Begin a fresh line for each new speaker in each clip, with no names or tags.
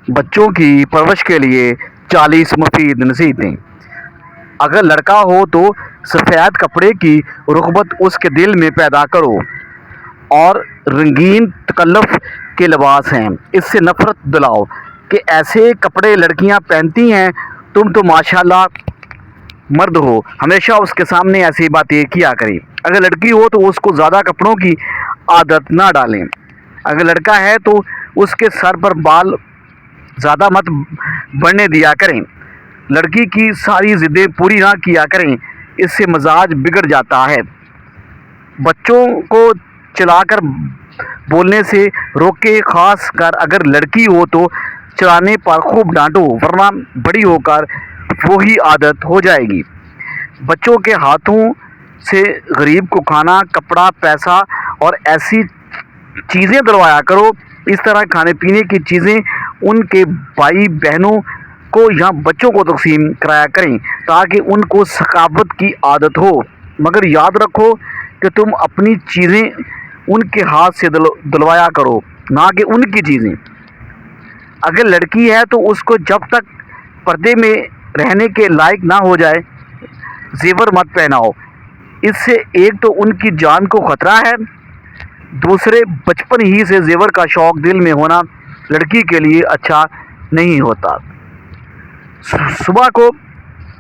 بچوں کی پرورش کے لیے 40 مفید نصیحتیں۔ اگر لڑکا ہو تو سفید کپڑے کی رغبت اس کے دل میں پیدا کرو، اور رنگین تکلف کے لباس ہیں اس سے نفرت دلاؤ کہ ایسے کپڑے لڑکیاں پہنتی ہیں، تم تو ماشاءاللہ مرد ہو، ہمیشہ اس کے سامنے ایسی باتیں کیا کریں۔ اگر لڑکی ہو تو اس کو زیادہ کپڑوں کی عادت نہ ڈالیں۔ اگر لڑکا ہے تو اس کے سر پر بال زیادہ مت بڑھنے دیا کریں۔ لڑکی کی ساری ضدیں پوری نہ کیا کریں، اس سے مزاج بگڑ جاتا ہے۔ بچوں کو چلا کر بولنے سے روکے، خاص کر اگر لڑکی ہو تو چلانے پر خوب ڈانٹو، ورنہ بڑی ہو کر وہی عادت ہو جائے گی۔ بچوں کے ہاتھوں سے غریب کو کھانا، کپڑا، پیسہ اور ایسی چیزیں دلوایا کرو۔ اس طرح کھانے پینے کی چیزیں ان کے بھائی بہنوں کو یا بچوں کو تقسیم کرایا کریں تاکہ ان کو سخاوت کی عادت ہو، مگر یاد رکھو کہ تم اپنی چیزیں ان کے ہاتھ سے دلوایا کرو، نہ کہ ان کی چیزیں۔ اگر لڑکی ہے تو اس کو جب تک پردے میں رہنے کے لائق نہ ہو جائے زیور مت پہناؤ، اس سے ایک تو ان کی جان کو خطرہ ہے، دوسرے بچپن ہی سے زیور کا شوق دل میں ہونا لڑکی کے لیے اچھا نہیں ہوتا۔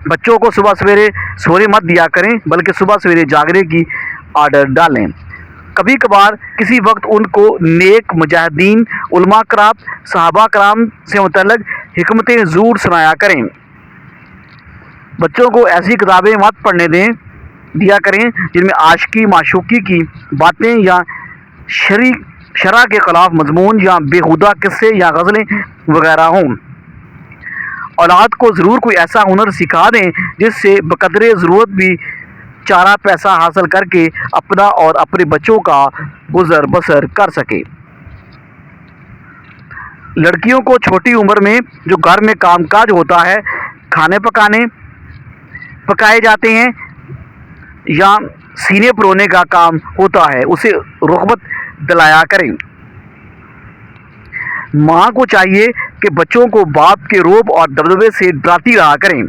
بچوں کو صبح سویرے سونے مت دیا کریں، بلکہ صبح سویرے جاگنے کی عادت ڈالیں۔ کبھی کبھار کسی وقت ان کو نیک مجاہدین، علماء کرام، صحابہ کرام سے متعلق حکمتیں ضرور سنایا کریں۔ بچوں کو ایسی کتابیں مت پڑھنے دیا کریں جن میں عاشقی، معشوقی کی باتیں یا شرع کے خلاف مضمون یا بیہودہ قصے یا غزلیں وغیرہ ہوں۔ اولاد کو ضرور کوئی ایسا ہنر سکھا دیں جس سے بقدر ضرورت بھی چارہ پیسہ حاصل کر کے اپنا اور اپنے بچوں کا گزر بسر کر سکے۔ لڑکیوں کو چھوٹی عمر میں جو گھر میں کام کاج ہوتا ہے، کھانے پکائے جاتے ہیں یا سینے پرونے کا کام ہوتا ہے، اسے رغبت دلایا کریں۔ ماں کو چاہیے کہ بچوں کو باپ کے روب اور دبدبے سے ڈراتی رہا کریں۔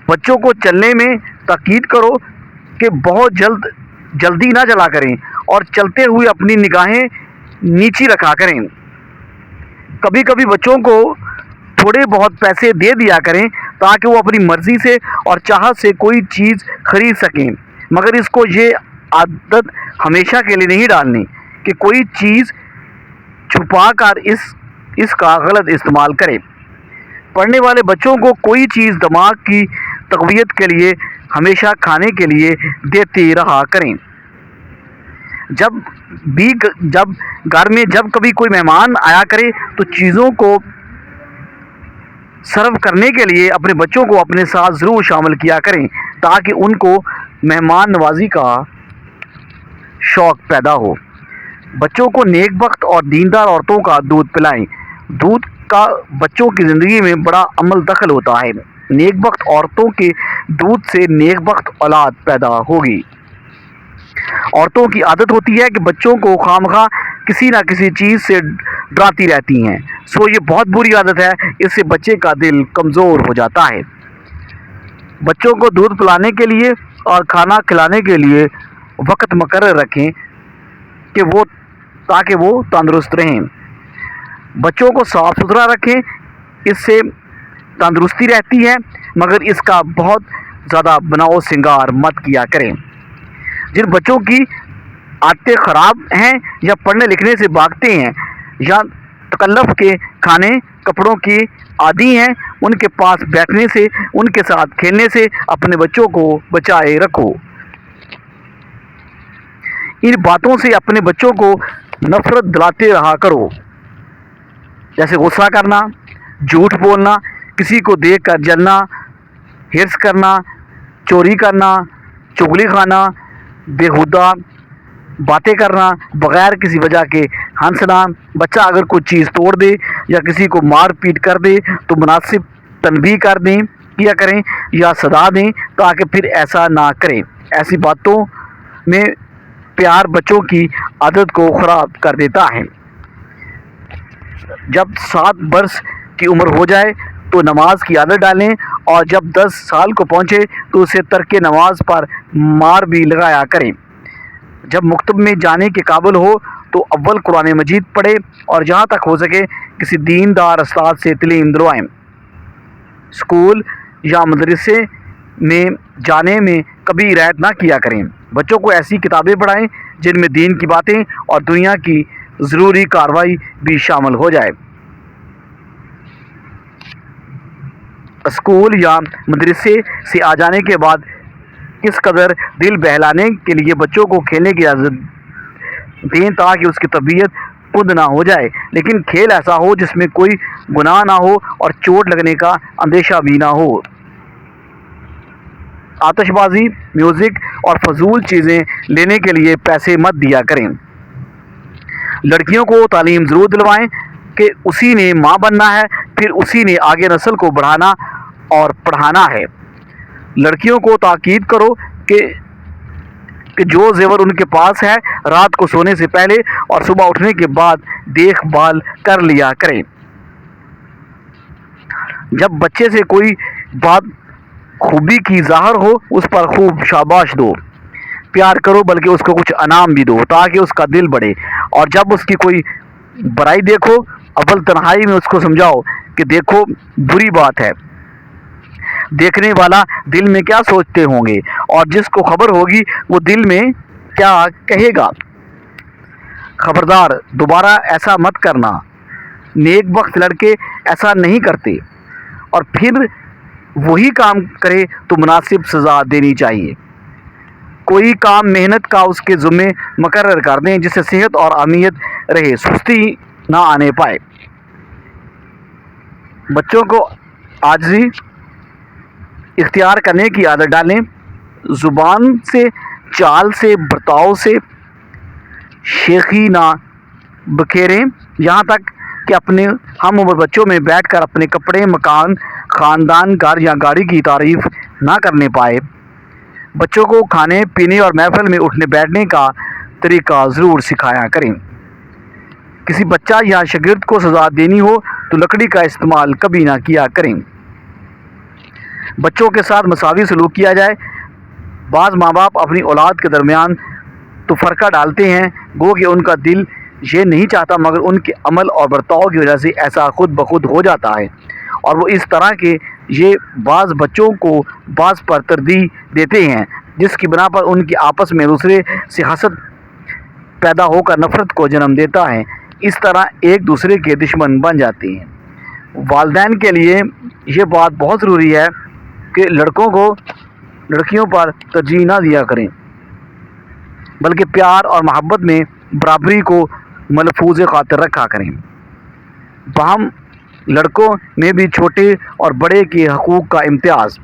بچوں کو چلنے میں تاکید کرو کہ بہت جلدی نہ چلا کریں اور چلتے ہوئے اپنی نگاہیں نیچی رکھا کریں۔ کبھی کبھی بچوں کو تھوڑے بہت پیسے دے دیا کریں تاکہ وہ اپنی مرضی سے اور چاہت سے کوئی چیز خرید سکیں، مگر اس کو یہ عادت ہمیشہ کے لیے نہیں ڈالنی کہ کوئی چیز چھپا کر اس کا غلط استعمال کرے۔ پڑھنے والے بچوں کو کوئی چیز دماغ کی تقویت کے لیے ہمیشہ کھانے کے لیے دیتے رہا کریں۔ جب گھر میں جب کبھی کوئی مہمان آیا کرے تو چیزوں کو سرو کرنے کے لیے اپنے بچوں کو اپنے ساتھ ضرور شامل کیا کریں تاکہ ان کو مہمان نوازی کا شوق پیدا ہو۔ بچوں کو نیک بخت اور دیندار عورتوں کا دودھ پلائیں۔ دودھ کا بچوں کی زندگی میں بڑا عمل دخل ہوتا ہے۔ نیک بخت عورتوں کے دودھ سے نیک بخت اولاد پیدا ہوگی۔ عورتوں کی عادت ہوتی ہے کہ بچوں کو خواہ کسی نہ کسی چیز سے ڈراتی رہتی ہیں، یہ بہت بری عادت ہے، اس سے بچے کا دل کمزور ہو جاتا ہے۔ بچوں کو دودھ پلانے کے لیے اور کھانا کھلانے کے لیے وقت مقرر رکھیں تاکہ وہ تندرست رہیں۔ بچوں کو صاف ستھرا رکھیں، اس سے تندرستی رہتی ہے، مگر اس کا بہت زیادہ بناؤ سنگار مت کیا کریں۔ جن بچوں کی عادتیں خراب ہیں یا پڑھنے لکھنے سے بھاگتے ہیں یا تکلف کے کھانے کپڑوں کی عادی ہیں، ان کے پاس بیٹھنے سے، ان کے ساتھ کھیلنے سے اپنے بچوں کو بچائے رکھو۔ ان باتوں سے اپنے بچوں کو نفرت دلاتے رہا کرو، جیسے غصہ کرنا، جھوٹ بولنا، کسی کو دیکھ کر جلنا، حرص کرنا، چوری کرنا، چغلی کھانا، بیہودہ باتیں کرنا، بغیر کسی وجہ کے ہنسنا۔ بچہ اگر کوئی چیز توڑ دے یا کسی کو مار پیٹ کر دے تو مناسب تنبیہ کیا کریں یا صدا دیں تاکہ پھر ایسا نہ کریں۔ ایسی باتوں میں پیار بچوں کی عادت کو خراب کر دیتا ہے۔ جب 7 برس کی عمر ہو جائے تو نماز کی عادت ڈالیں، اور جب 10 سال کو پہنچے تو اسے ترک نماز پر مار بھی لگایا کریں۔ جب مکتب میں جانے کے قابل ہو تو اول قرآن مجید پڑھے، اور جہاں تک ہو سکے کسی دیندار استاد سے تعلیم دلوائیں۔ اسکول یا مدرسے میں جانے میں کبھی رعایت نہ کیا کریں۔ بچوں کو ایسی کتابیں پڑھائیں جن میں دین کی باتیں اور دنیا کی ضروری کارروائی بھی شامل ہو جائے۔ اسکول یا مدرسے سے آ جانے کے بعد کس قدر دل بہلانے کے لیے بچوں کو کھیلنے کی اجازت دیں تاکہ اس کی طبیعت کند نہ ہو جائے، لیکن کھیل ایسا ہو جس میں کوئی گناہ نہ ہو اور چوٹ لگنے کا اندیشہ بھی نہ ہو۔ آتش بازی، میوزک اور فضول چیزیں لینے کے لیے پیسے مت دیا کریں۔ لڑکیوں کو تعلیم ضرور دلوائیں کہ اسی نے ماں بننا ہے، پھر اسی نے آگے نسل کو بڑھانا اور پڑھانا ہے۔ لڑکیوں کو تاکید کرو کہ جو زیور ان کے پاس ہے رات کو سونے سے پہلے اور صبح اٹھنے کے بعد دیکھ بھال کر لیا کریں۔ جب بچے سے کوئی بات خوبی کی ظاہر ہو اس پر خوب شاباش دو، پیار کرو، بلکہ اس کو کچھ انعام بھی دو تاکہ اس کا دل بڑھے۔ اور جب اس کی کوئی برائی دیکھو اول تنہائی میں اس کو سمجھاؤ کہ دیکھو بری بات ہے، دیکھنے والا دل میں کیا سوچتے ہوں گے، اور جس کو خبر ہوگی وہ دل میں کیا کہے گا۔ خبردار، دوبارہ ایسا مت کرنا۔ نیک بخت لڑکے ایسا نہیں کرتے، اور پھر وہی کام کرے تو مناسب سزا دینی چاہیے۔ کوئی کام محنت کا اس کے ذمے مقرر کر دیں جس سے صحت اور اہمیت رہے، سستی نہ آنے پائے۔ بچوں کو عاجزی اختیار کرنے کی عادت ڈالیں۔ زبان سے، چال سے، برتاؤ سے شیخی نہ بکھیریں، یہاں تک کہ اپنے ہم عمر بچوں میں بیٹھ کر اپنے کپڑے، مکان، خاندان، گھر یا گاڑی کی تعریف نہ کرنے پائے۔ بچوں کو کھانے پینے اور محفل میں اٹھنے بیٹھنے کا طریقہ ضرور سکھایا کریں۔ کسی بچہ یا شاگرد کو سزا دینی ہو تو لکڑی کا استعمال کبھی نہ کیا کریں۔ بچوں کے ساتھ مساوی سلوک کیا جائے۔ بعض ماں باپ اپنی اولاد کے درمیان تو فرقہ ڈالتے ہیں گو کہ ان کا دل یہ نہیں چاہتا، مگر ان کے عمل اور برتاؤ کی وجہ سے ایسا خود بخود ہو جاتا ہے، اور وہ اس طرح کہ یہ بعض بچوں کو بعض پر ترجیح دیتے ہیں، جس کی بنا پر ان کی آپس میں دوسرے سے حسد پیدا ہو کر نفرت کو جنم دیتا ہے۔ اس طرح ایک دوسرے کے دشمن بن جاتے ہیں۔ والدین کے لیے یہ بات بہت ضروری ہے کہ لڑکوں کو لڑکیوں پر ترجیح نہ دیا کریں، بلکہ پیار اور محبت میں برابری کو ملحوظ خاطر رکھا کریں۔ باہم لڑکوں میں بھی چھوٹے اور بڑے کے حقوق کا امتیاز